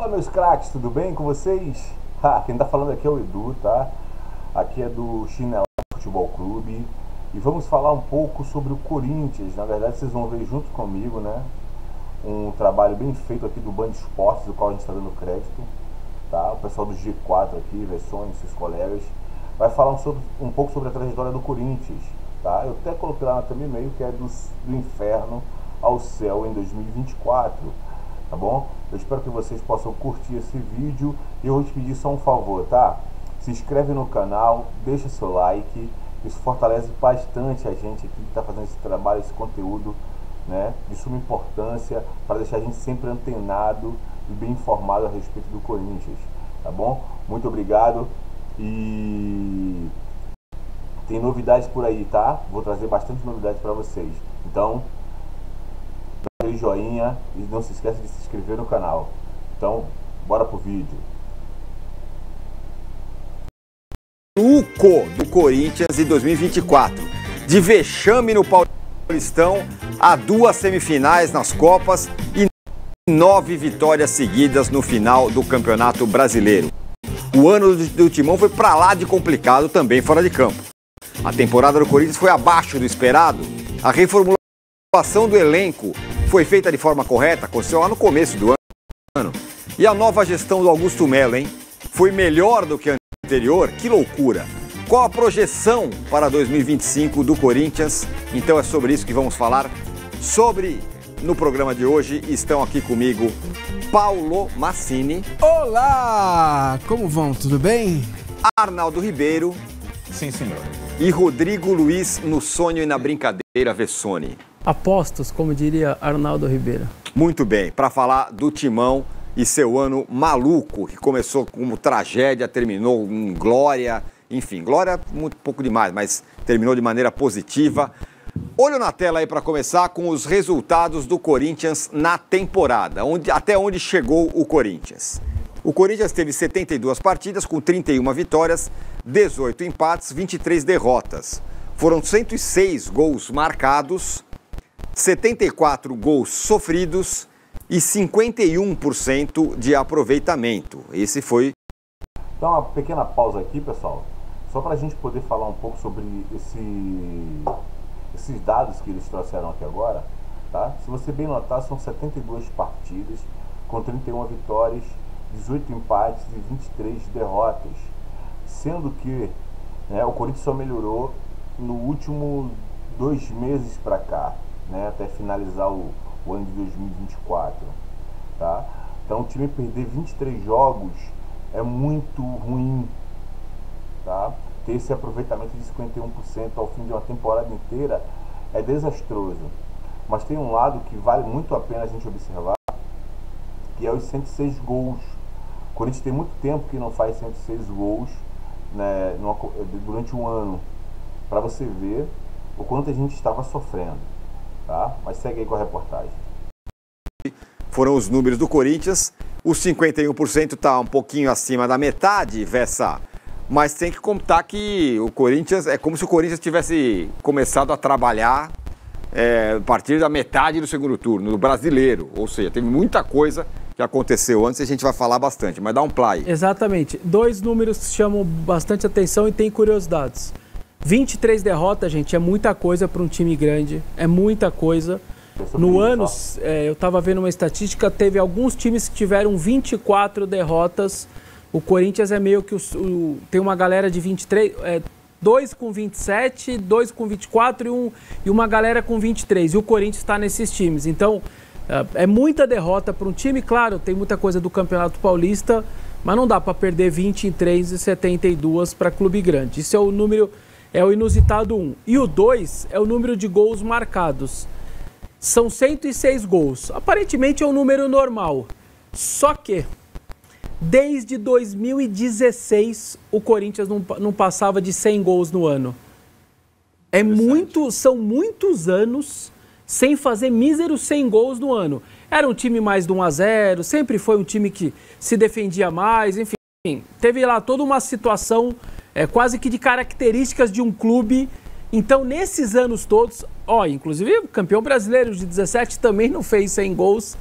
Fala, meus craques, tudo bem com vocês? Quem tá falando aqui é o Edu, tá? Aqui é do Chinelão Futebol Clube e vamos falar um pouco sobre o Corinthians. Na verdade, vocês vão ver junto comigo, né? Um trabalho bem feito aqui do Band Esportes, do qual a gente está dando crédito, tá? O pessoal do G4 aqui, Versões, seus colegas, vai falar um pouco sobre a trajetória do Corinthians, tá? Eu até coloquei lá no thumb e-mail que é do inferno ao céu em 2024, tá bom? Eu espero que vocês possam curtir esse vídeo e eu vou te pedir só um favor, tá? Se inscreve no canal, deixa seu like, isso fortalece bastante a gente aqui que está fazendo esse trabalho, esse conteúdo, né, de suma importância para deixar a gente sempre antenado e bem informado a respeito do Corinthians, tá bom? Muito obrigado e tem novidades por aí, tá? Vou trazer bastante novidades para vocês, então dá aquele joinha e não se esqueça de se inscrever no canal. Então, bora pro vídeo. Maluco do Corinthians em 2024, de vexame no Paulistão a 2 semifinais nas Copas e 9 vitórias seguidas no final do Campeonato Brasileiro. O ano do Timão foi pra lá de complicado também fora de campo. A temporada do Corinthians foi abaixo do esperado. A reformulação do elenco foi feita de forma correta, aconteceu lá no começo do ano. E a nova gestão do Augusto Melo, hein? Foi melhor do que a anterior? Que loucura! Qual a projeção para 2025 do Corinthians? Então é sobre isso que vamos falar no programa de hoje. Estão aqui comigo Paulo Massini. Olá! Como vão? Tudo bem? Arnaldo Ribeiro. Sim, senhor. E Rodrigo Luiz, no sonho e na brincadeira, Vessone. Apostos, como diria Arnaldo Ribeiro. Muito bem, para falar do Timão e seu ano maluco, que começou como tragédia, terminou em glória. Enfim, glória muito pouco demais, mas terminou de maneira positiva. Olho na tela aí para começar com os resultados do Corinthians na temporada, até onde chegou o Corinthians. O Corinthians teve 72 partidas com 31 vitórias, 18 empates, 23 derrotas. Foram 106 gols marcados, 74 gols sofridos e 51% de aproveitamento. Esse foi... Então, uma pequena pausa aqui, pessoal, só para a gente poder falar um pouco sobre esses dados que eles trouxeram aqui agora, tá? Se você bem notar, são 72 partidas com 31 vitórias, 18 empates e 23 derrotas, sendo que, né, o Corinthians só melhorou no último 2 meses para cá, né, até finalizar o ano de 2024, tá? Então, o time perder 23 jogos é muito ruim, tá? Ter esse aproveitamento de 51% ao fim de uma temporada inteira é desastroso. Mas tem um lado que vale muito a pena a gente observar, que é os 106 gols. O Corinthians tem muito tempo que não faz 106 gols, né, durante um ano, para você ver o quanto a gente estava sofrendo, tá? Mas segue aí com a reportagem. Foram os números do Corinthians. Os 51% está um pouquinho acima da metade, Vessa. Mas tem que contar que o Corinthians, é como se o Corinthians tivesse começado a trabalhar a partir da metade do segundo turno, do brasileiro. Ou seja, teve muita coisa que aconteceu antes e a gente vai falar bastante, mas dá um play. Exatamente. 2 números que chamam bastante atenção e tem curiosidades. 23 derrotas, gente, é muita coisa para um time grande, é muita coisa. No ano, eu estava vendo uma estatística, teve alguns times que tiveram 24 derrotas. O Corinthians é meio que tem uma galera de 23, 2 com 27, 2 com 24 e uma galera com 23. E o Corinthians está nesses times. Então, é muita derrota para um time. Claro, tem muita coisa do Campeonato Paulista, mas não dá para perder 23 e 72 para clube grande. Isso é o número, é o inusitado 1. E o 2 é o número de gols marcados. São 106 gols. Aparentemente é um número normal. Só que desde 2016 o Corinthians não passava de 100 gols no ano. São muitos anos sem fazer míseros 100 gols no ano. Era um time mais de 1-0, sempre foi um time que se defendia mais, enfim. Teve lá toda uma situação quase que de características de um clube. Então, nesses anos todos, inclusive o campeão brasileiro de 17 também não fez 100 gols.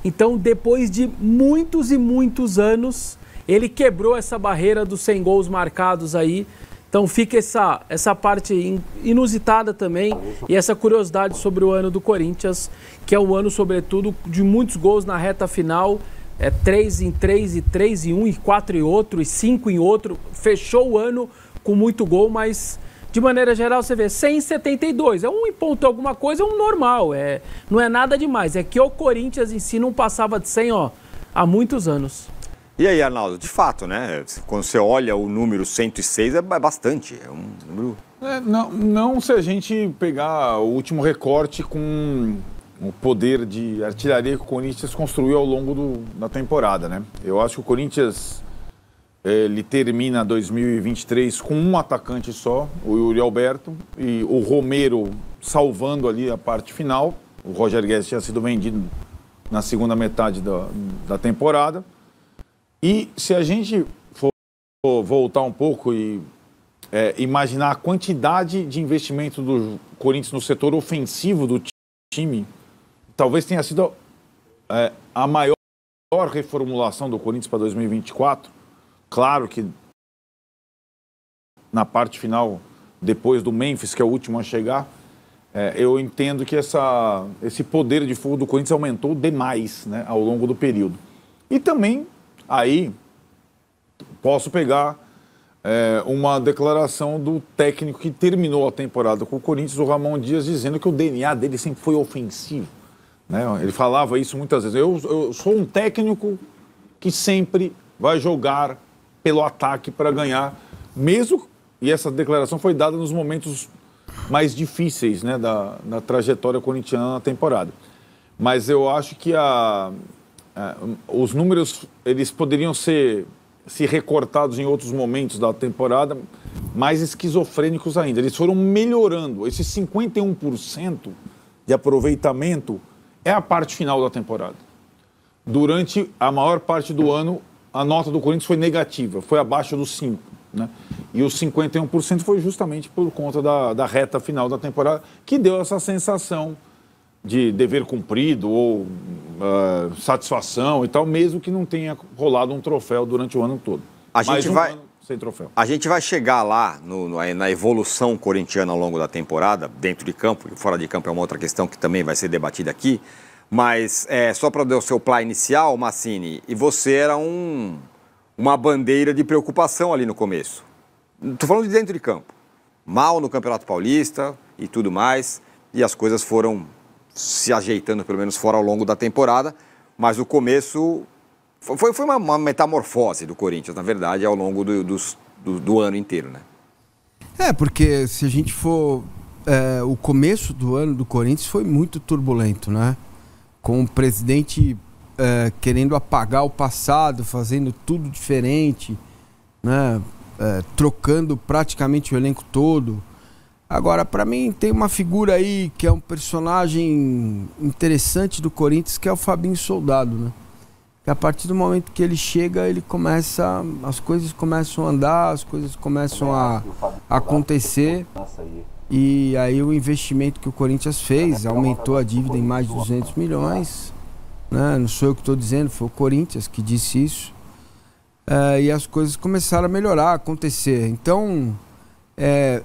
Então, depois de muitos e muitos anos, ele quebrou essa barreira dos 100 gols marcados aí. Então fica essa parte inusitada também e essa curiosidade sobre o ano do Corinthians, que é um ano, sobretudo, de muitos gols na reta final. 3 em 3, e 3 em 1, e 4 em outro, e 5 em outro. Fechou o ano com muito gol, mas de maneira geral você vê 172. É um ponto alguma coisa, é um normal. Não é nada demais. É que o Corinthians em si não passava de 100 há muitos anos. E aí, Arnaldo, de fato, né? Quando você olha o número 106, é bastante. É um número... Não se a gente pegar o último recorte com o poder de artilharia que o Corinthians construiu ao longo da temporada, né? Eu acho que o Corinthians ele termina 2023 com um atacante só, o Yuri Alberto, e o Romero salvando ali a parte final. O Roger Guedes tinha sido vendido na segunda metade da temporada. E se a gente for voltar um pouco e imaginar a quantidade de investimento do Corinthians no setor ofensivo do time, talvez tenha sido a maior reformulação do Corinthians para 2024. Claro que na parte final, depois do Memphis, que é o último a chegar, eu entendo que esse poder de fogo do Corinthians aumentou demais, né, ao longo do período. E também... Aí, posso pegar uma declaração do técnico que terminou a temporada com o Corinthians, o Ramon Dias, dizendo que o DNA dele sempre foi ofensivo. Né? Ele falava isso muitas vezes. Eu sou um técnico que sempre vai jogar pelo ataque para ganhar, mesmo... E essa declaração foi dada nos momentos mais difíceis, né, da trajetória corintiana na temporada. Mas eu acho que os números eles poderiam ser recortados em outros momentos da temporada, mais esquizofrênicos ainda. Eles foram melhorando. Esse 51% de aproveitamento é a parte final da temporada. Durante a maior parte do ano, a nota do Corinthians foi negativa, foi abaixo dos 5%. Né? E os 51% foi justamente por conta da reta final da temporada, que deu essa sensação de dever cumprido ou satisfação e tal, mesmo que não tenha rolado um troféu durante o ano todo. Ano sem troféu. A gente vai chegar lá na evolução corintiana ao longo da temporada, dentro de campo, e fora de campo é uma outra questão que também vai ser debatida aqui, mas só para dar o seu plá inicial, Massini, e você era uma bandeira de preocupação ali no começo. Estou falando de dentro de campo. Mal no Campeonato Paulista e tudo mais, e as coisas foram se ajeitando, pelo menos fora ao longo da temporada, mas o começo foi uma metamorfose do Corinthians, na verdade, ao longo do ano inteiro, né? Porque se a gente for... o começo do ano do Corinthians foi muito turbulento, né? Com o presidente querendo apagar o passado, fazendo tudo diferente, né? Trocando praticamente o elenco todo. Agora, para mim, tem uma figura aí que é um personagem interessante do Corinthians, que é o Fabinho Soldado, né? Que a partir do momento que ele chega, as coisas começam a andar, as coisas começam a acontecer. E aí o investimento que o Corinthians fez, aumentou a dívida em mais de 200 milhões. Né? Não sou eu que estou dizendo, foi o Corinthians que disse isso. E as coisas começaram a melhorar, a acontecer. Então...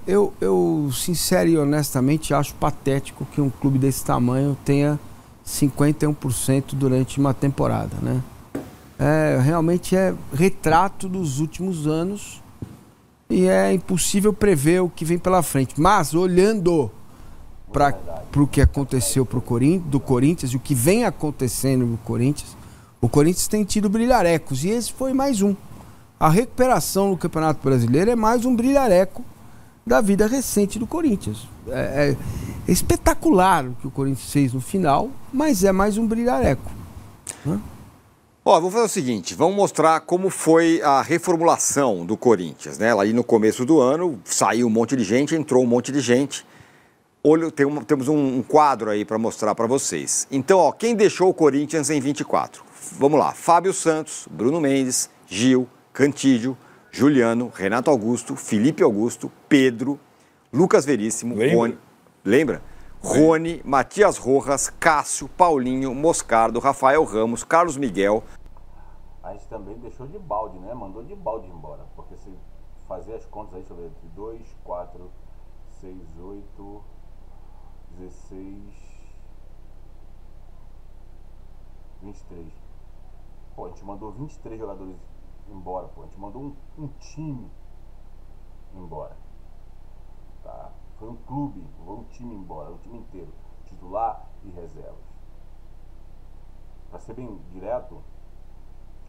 eu sincero e honestamente acho patético que um clube desse tamanho tenha 51% durante uma temporada, né? Realmente é retrato dos últimos anos e é impossível prever o que vem pela frente. Mas olhando para o que aconteceu do Corinthians e o que vem acontecendo no Corinthians, o Corinthians tem tido brilharecos e esse foi mais um. A recuperação no Campeonato Brasileiro é mais um brilhareco da vida recente do Corinthians. É espetacular o que o Corinthians fez no final, mas é mais um brilhareco. Né? Vou fazer o seguinte, vamos mostrar como foi a reformulação do Corinthians, né? Ali no começo do ano, saiu um monte de gente, entrou um monte de gente. Temos um quadro aí para mostrar para vocês. Então, quem deixou o Corinthians em 24? Vamos lá, Fábio Santos, Bruno Mendes, Gil, Cantídio, Juliano, Renato Augusto, Felipe Augusto, Pedro, Lucas Veríssimo, Rony. Lembra? Rony, Matias Rojas, Cássio, Paulinho, Moscardo, Rafael Ramos, Carlos Miguel. A gente também deixou de balde, né? Mandou de balde embora. Porque se fazer as contas aí, deixa eu ver, 2, 4, 6, 8, 16, 23. Pô, a gente mandou 23 jogadores embora, pô. A gente mandou um time embora. Tá? Foi um clube, foi um time embora, um time inteiro. Titular e reservas. Pra ser bem direto,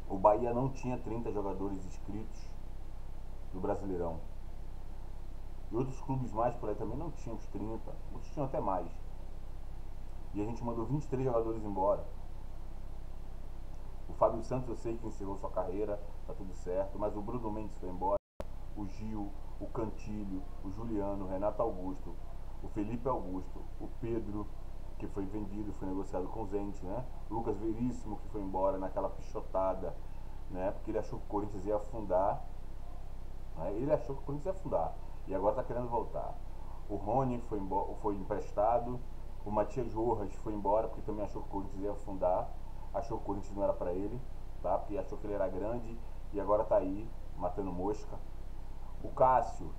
o Bahia não tinha 30 jogadores inscritos do Brasileirão. E outros clubes mais por aí também não tinham os 30, outros tinham até mais. E a gente mandou 23 jogadores embora. O Fábio Santos eu sei que encerrou sua carreira, tá tudo certo, mas o Bruno Mendes foi embora, o Gil, o Cantilho, o Juliano, o Renato Augusto, o Felipe Augusto, o Pedro, que foi vendido, foi negociado com o Zenit, né? O Lucas Veríssimo, que foi embora naquela pichotada, né? Porque ele achou que o Corinthians ia afundar, né? Ele achou que o Corinthians ia afundar e agora tá querendo voltar. O Rony foi embora, foi emprestado, o Matias Rojas foi embora porque também achou que o Corinthians ia afundar, achou que o Corinthians não era para ele, tá? Porque achou que ele era grande e agora tá aí matando mosca. O Cássio,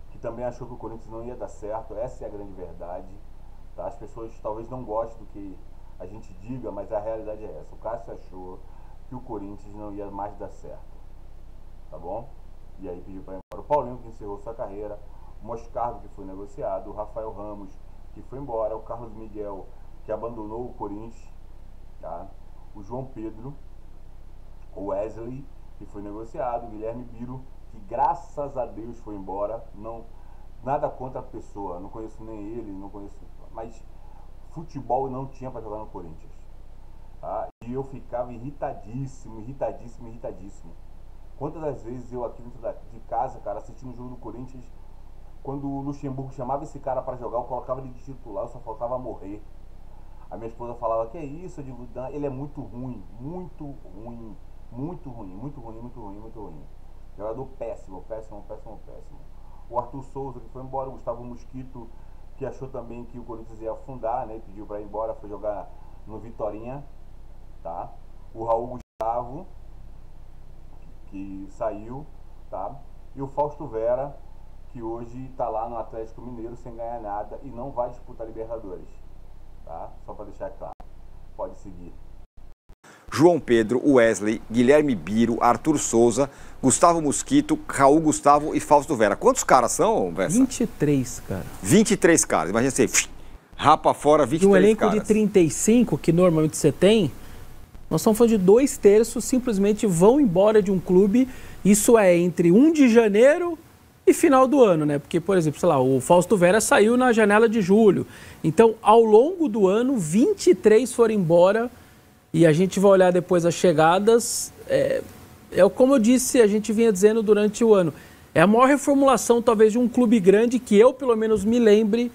que também achou que o Corinthians não ia dar certo, essa é a grande verdade, tá? As pessoas talvez não gostem do que a gente diga, mas a realidade é essa. O Cássio achou que o Corinthians não ia mais dar certo, tá bom? E aí pediu para ir embora. O Paulinho, que encerrou sua carreira, o Moscardo, que foi negociado, o Rafael Ramos, que foi embora, o Carlos Miguel, que abandonou o Corinthians, tá? O João Pedro, o Wesley, que foi negociado, o Guilherme Biro, que graças a Deus foi embora. Não, nada contra a pessoa, não conheço nem ele, não conheço, mas futebol não tinha para jogar no Corinthians, tá? E eu ficava irritadíssimo. Quantas das vezes eu aqui dentro de casa, cara, assistindo o jogo do Corinthians, quando o Luxemburgo chamava esse cara para jogar, eu colocava ele de titular, eu só faltava morrer. A minha esposa falava, que é isso? Eu digo, ele é muito ruim. Jogador péssimo. O Arthur Souza, que foi embora, o Gustavo Mosquito, que achou também que o Corinthians ia afundar, né? Pediu para ir embora, foi jogar no Vitorinha, tá? O Raul Gustavo, que saiu, tá? E o Fausto Vera, que hoje tá lá no Atlético Mineiro sem ganhar nada e não vai disputar Libertadores, tá? Só para deixar claro. Pode seguir. João Pedro, Wesley, Guilherme Biro, Arthur Souza, Gustavo Mosquito, Raul Gustavo e Fausto Vera. Quantos caras são, Vessa? 23, cara. 23 caras. Imagina você, rapa fora 23 caras. De um elenco caras. de 35, que normalmente você tem, nós estamos falando de 2/3 simplesmente vão embora de um clube. Isso é entre 1 de janeiro e final do ano, né? Porque, por exemplo, sei lá, o Fausto Vera saiu na janela de julho. Então, ao longo do ano, 23 foram embora. E a gente vai olhar depois as chegadas. Como eu disse, a gente vinha dizendo durante o ano. É a maior reformulação, talvez, de um clube grande que eu, pelo menos, me lembre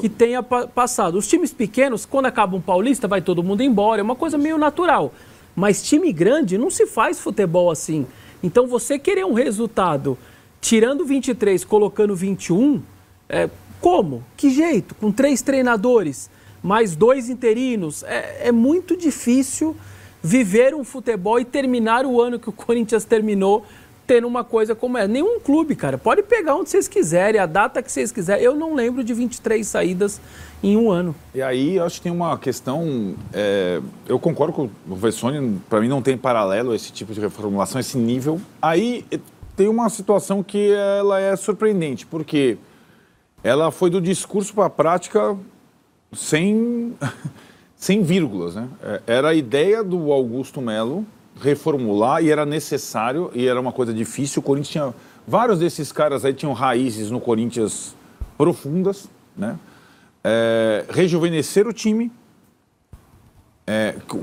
que tenha passado. Os times pequenos, quando acaba um paulista, vai todo mundo embora. É uma coisa meio natural. Mas time grande não se faz futebol assim. Então, você querer um resultado tirando 23, colocando 21, como? Que jeito? Com 3 treinadores, mais 2 interinos. É muito difícil viver um futebol e terminar o ano que o Corinthians terminou tendo uma coisa como essa. Nenhum clube, cara. Pode pegar onde vocês quiserem, a data que vocês quiserem. Eu não lembro de 23 saídas em um ano. E aí, eu acho que tem uma questão... eu concordo com o Vessone, para mim não tem paralelo esse tipo de reformulação, esse nível. Aí tem uma situação que ela é surpreendente, porque ela foi do discurso para a prática sem vírgulas, né? Era a ideia do Augusto Melo reformular e era necessário e era uma coisa difícil. O Corinthians tinha... Vários desses caras aí tinham raízes no Corinthians profundas, né? Rejuvenescer o time,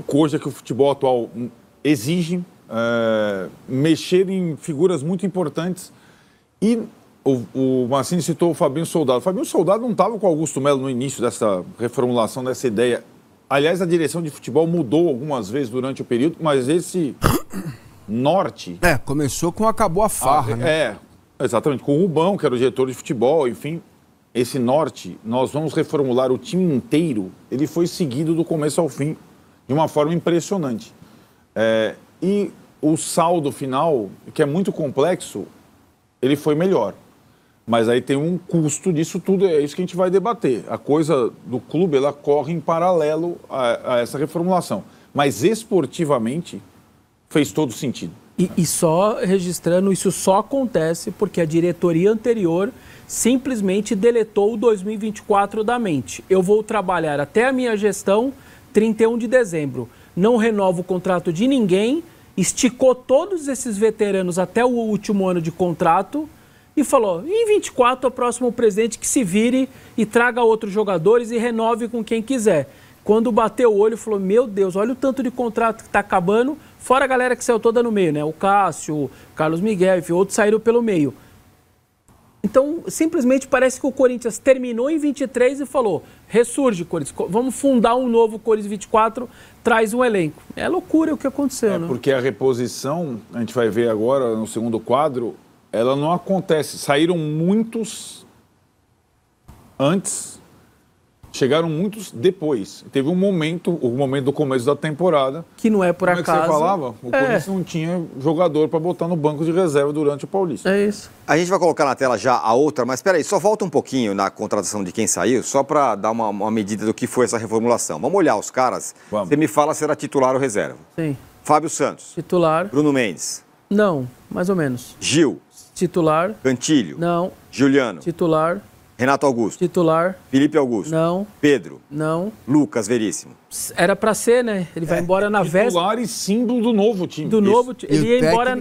coisa que o futebol atual exige, mexer em figuras muito importantes. E o Mancini citou o Fabinho Soldado. O Fabinho Soldado não estava com o Augusto Melo no início dessa reformulação, dessa ideia. Aliás, a direção de futebol mudou algumas vezes durante o período, mas esse norte... começou com acabou a farra, né? Exatamente. Com o Rubão, que era o diretor de futebol, enfim. esse norte, nós vamos reformular o time inteiro, ele foi seguido do começo ao fim de uma forma impressionante. E o saldo final, que é muito complexo, ele foi melhor. Mas aí tem um custo disso tudo, é isso que a gente vai debater. A coisa do clube, ela corre em paralelo a essa reformulação. Mas esportivamente, fez todo sentido. E só registrando, isso só acontece porque a diretoria anterior simplesmente deletou o 2024 da mente. Eu vou trabalhar até a minha gestão 31 de dezembro. Não renovo o contrato de ninguém, esticou todos esses veteranos até o último ano de contrato e falou, em 24 o próximo presidente que se vire e traga outros jogadores e renove com quem quiser. Quando bateu o olho, falou, meu Deus, olha o tanto de contrato que está acabando, fora a galera que saiu toda no meio, né? O Cássio, o Carlos Miguel, enfim, outros saíram pelo meio. Então, simplesmente parece que o Corinthians terminou em 23 e falou, ressurge, Corinthians, vamos fundar um novo Corinthians 24, traz um elenco. É loucura o que aconteceu, né? Porque a reposição, a gente vai ver agora no segundo quadro, ela não acontece. Saíram muitos antes, chegaram muitos depois. Teve um momento, o momento do começo da temporada... Que não é por acaso. Como é que você falava? O Corinthians não tinha jogador para botar no banco de reserva durante o Paulista. É isso. A gente vai colocar na tela já a outra, mas espera aí, só volta um pouquinho na contratação de quem saiu, só para dar uma medida do que foi essa reformulação. Vamos olhar os caras. Vamos. Você me fala se era titular ou reserva. Sim. Fábio Santos. Titular. Bruno Mendes. Não, mais ou menos. Gil. Titular. Cantilho. Não. Juliano. Titular. Renato Augusto. Titular. Felipe Augusto. Não. Pedro. Não. Lucas Veríssimo. Era pra ser, né? Ele vai embora na véspera. Titular e símbolo do novo time. Do novo time. Ele ia embora.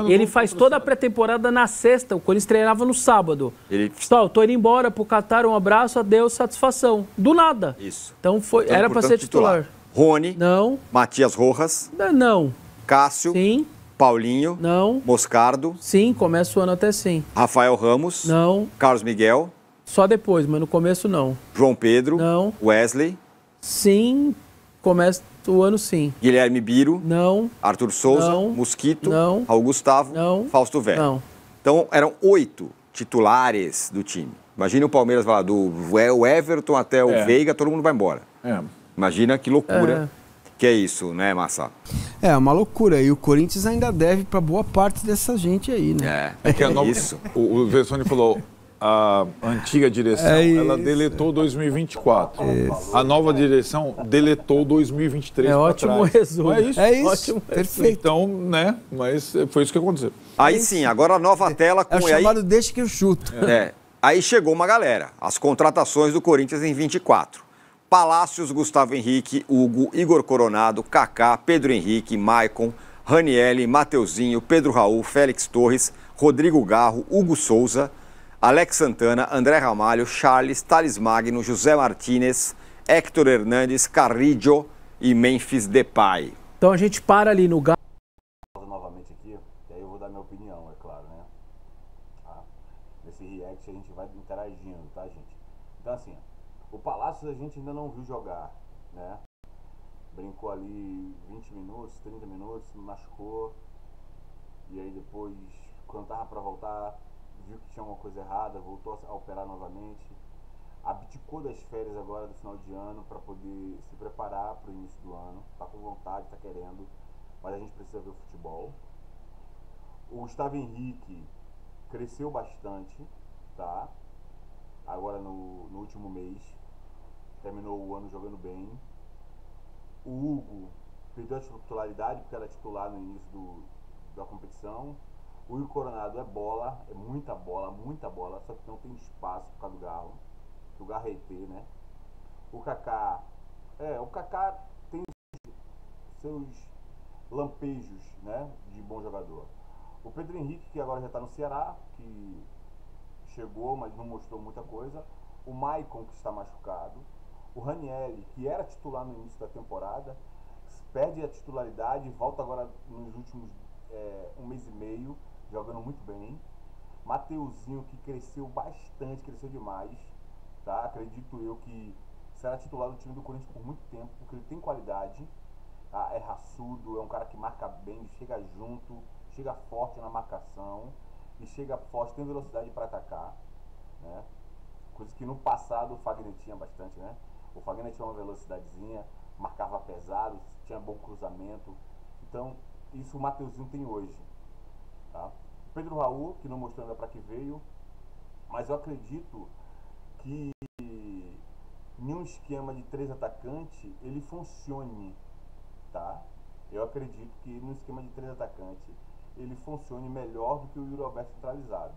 Ele faz toda a pré-temporada na sexta. O Corinthians treinava no sábado. Pessoal, tô indo embora pro Qatar, um abraço, adeus, satisfação. Do nada. Isso. Então foi, era pra ser titular. Rony. Não. Matias Rojas. Não. Cássio. Sim. Paulinho. Não. Moscardo. Sim, começa o ano até sim. Rafael Ramos. Não. Carlos Miguel. Só depois, mas no começo não. João Pedro. Não. Wesley. Sim, começa o ano sim. Guilherme Biro. Não. Arthur Souza. Não. Mosquito. Não. Raul Gustavo. Não. Fausto Velho. Não. Então eram 8 titulares do time. Imagina o Palmeiras vai lá, do Everton até o Veiga, todo mundo vai embora. Imagina que loucura que é isso, né, Massa? É uma loucura. E o Corinthians ainda deve para boa parte dessa gente aí, né? É que a nova, isso. O Vessone falou, a antiga direção, ela deletou 2024. A nova direção deletou 2023. É ótimo resumo. É isso. É isso. Ótimo. Perfeito. Então, né, mas foi isso que aconteceu. Aí sim, agora a nova tela com... É o chamado deixa que eu chuto. Aí chegou uma galera. As contratações do Corinthians em 24. Palácios, Gustavo Henrique, Hugo, Igor Coronado, Kaká, Pedro Henrique, Maicon, Ranielli, Mateuzinho, Pedro Raul, Félix Torres, Rodrigo Garro, Hugo Souza, Alex Santana, André Ramalho, Charles, Thales Magno, José Martínez, Héctor Hernandes, Carrillo e Memphis Depay. Então a gente para ali no Galo. Novamente aqui, e aí eu vou dar minha opinião, é claro, né? Nesse react a gente vai interagindo, tá, gente? Então assim, o Palácios a gente ainda não viu jogar, né? Brincou ali 20 minutos, 30 minutos, se machucou. E aí depois, quando tava pra voltar, viu que tinha uma coisa errada, voltou a operar novamente. Abdicou das férias agora do final de ano para poder se preparar para o início do ano. Tá com vontade, tá querendo, mas a gente precisa ver o futebol. O Gustavo Henrique cresceu bastante, tá? Agora no último mês, terminou o ano jogando bem. O Hugo perdeu a titularidade porque era titular no início da competição. O Igor Coronado é bola, é muita bola, só que não tem espaço por causa do Garro. O Garro é ET, né? O Kaká tem seus lampejos, né, de bom jogador. O Pedro Henrique, que agora já está no Ceará, que chegou, mas não mostrou muita coisa. O Maicon, que está machucado. O Ranielli, que era titular no início da temporada, perde a titularidade e volta agora nos últimos um mês e meio, jogando muito bem. Mateuzinho, que cresceu bastante, cresceu demais, tá? Acredito eu que será titular do time do Corinthians por muito tempo, porque ele tem qualidade, tá? É raçudo, é um cara que marca bem, chega junto, chega forte na marcação e chega forte, tem velocidade para atacar, né? Coisa que no passado o Fagner tinha bastante, né? O Fagner tinha uma velocidadezinha, marcava pesado, tinha bom cruzamento. Então, isso o Mateuzinho tem hoje. Tá? Pedro Raul, que não mostrou ainda para que veio, mas eu acredito que em um esquema de 3 atacantes ele funcione, tá? Eu acredito que no esquema de 3 atacantes ele funcione melhor do que o Yuri Alberto centralizado,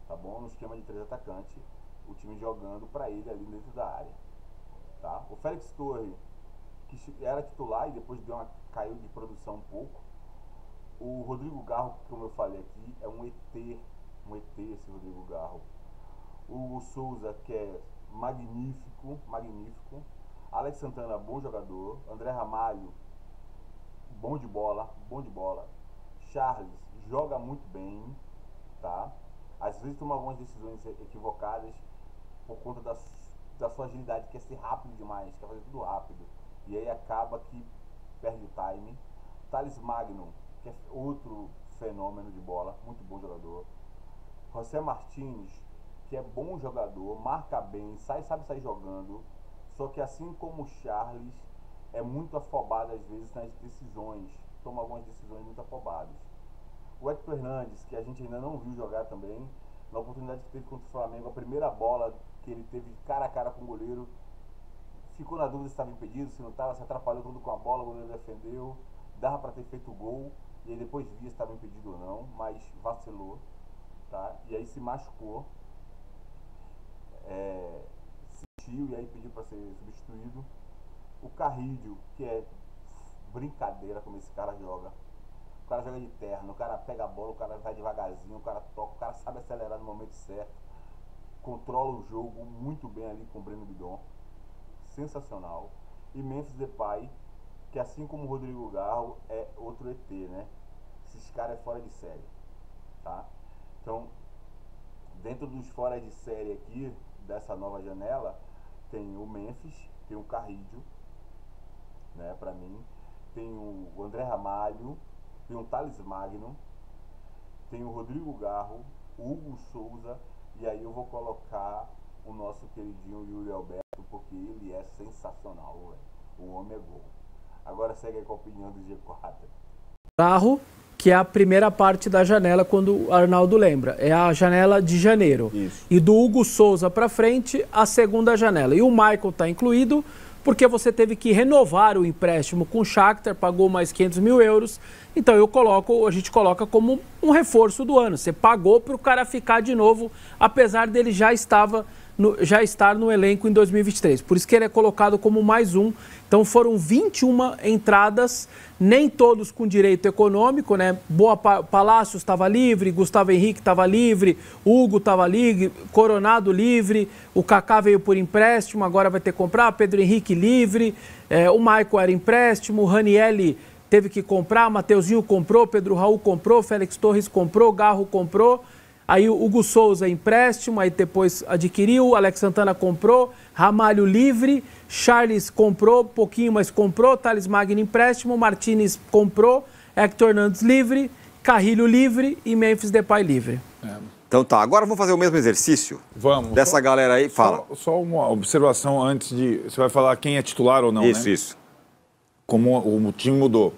tá bom? No esquema de 3 atacantes, o time jogando para ele ali dentro da área, tá? O Félix Torres, que era titular e depois caiu de produção um pouco. O Rodrigo Garro, como eu falei aqui, é um ET esse Rodrigo Garro. O Hugo Souza, que é magnífico. Alex Santana, bom jogador. André Ramalho, bom de bola. Charles joga muito bem, tá? Às vezes toma algumas decisões equivocadas por conta da sua agilidade, quer ser rápido demais, quer fazer tudo rápido. E aí acaba que perde o time. Thales Magno, que é outro fenômeno de bola, muito bom jogador. José Martins, que é bom jogador, marca bem, sabe sair jogando, só que assim como o Charles, é muito afobado às vezes nas decisões, toma algumas decisões muito afobadas. O Hector Hernandes, que a gente ainda não viu jogar também, na oportunidade que teve contra o Flamengo, a primeira bola que ele teve cara a cara com o goleiro, ficou na dúvida se estava impedido, se não estava, se atrapalhou tudo com a bola, o goleiro defendeu, dava para ter feito o gol, e aí depois via se estava impedido ou não, mas vacilou, tá? E aí se machucou, sentiu e aí pediu para ser substituído. O Carrilho, que é brincadeira como esse cara joga. O cara joga de terno, o cara pega a bola, o cara vai devagarzinho, o cara toca, o cara sabe acelerar no momento certo, controla o jogo muito bem ali com o Breno Bidon, sensacional. E Memphis Depay, que assim como o Rodrigo Garro, é outro ET, né? Esses caras é fora de série, tá? Então, dentro dos fora de série aqui, dessa nova janela, tem o Memphis, tem o Carrilho, né, pra mim, tem o André Ramalho, tem o Thales Magno, tem o Rodrigo Garro, o Hugo Souza, e aí eu vou colocar o nosso queridinho Yuri Alberto, porque ele é sensacional, véio. O homem é gol. Agora segue aí com a opinião do G4. Garro, que é a primeira parte da janela, quando o Arnaldo lembra. É a janela de janeiro. Isso. E do Hugo Souza para frente, a segunda janela. E o Michael está incluído, porque você teve que renovar o empréstimo com o Shakhtar, pagou mais 500 mil euros. Então a gente coloca como um reforço do ano. Você pagou para o cara ficar de novo, apesar dele já estar no elenco em 2023. Por isso que ele é colocado como mais um. Então foram 21 entradas, nem todos com direito econômico, né? Palácios estava livre, Gustavo Henrique estava livre, Hugo estava livre, Coronado livre, o Kaká veio por empréstimo, agora vai ter que comprar, Pedro Henrique livre, o Michael era empréstimo, o Ranielli teve que comprar, Mateuzinho comprou, Pedro Raul comprou, Félix Torres comprou, Garro comprou. Aí o Hugo Souza empréstimo, aí depois adquiriu, Alex Santana comprou, Ramalho livre, Charles comprou, pouquinho, mas comprou, Thales Magno empréstimo, Martínez comprou, Hector Hernandes livre, Carrilho livre e Memphis Depay livre. Então tá, agora vamos fazer o mesmo exercício? Vamos. Dessa galera aí, fala. Só uma observação antes de... Você vai falar quem é titular ou não, isso, né? Isso. Como o time mudou.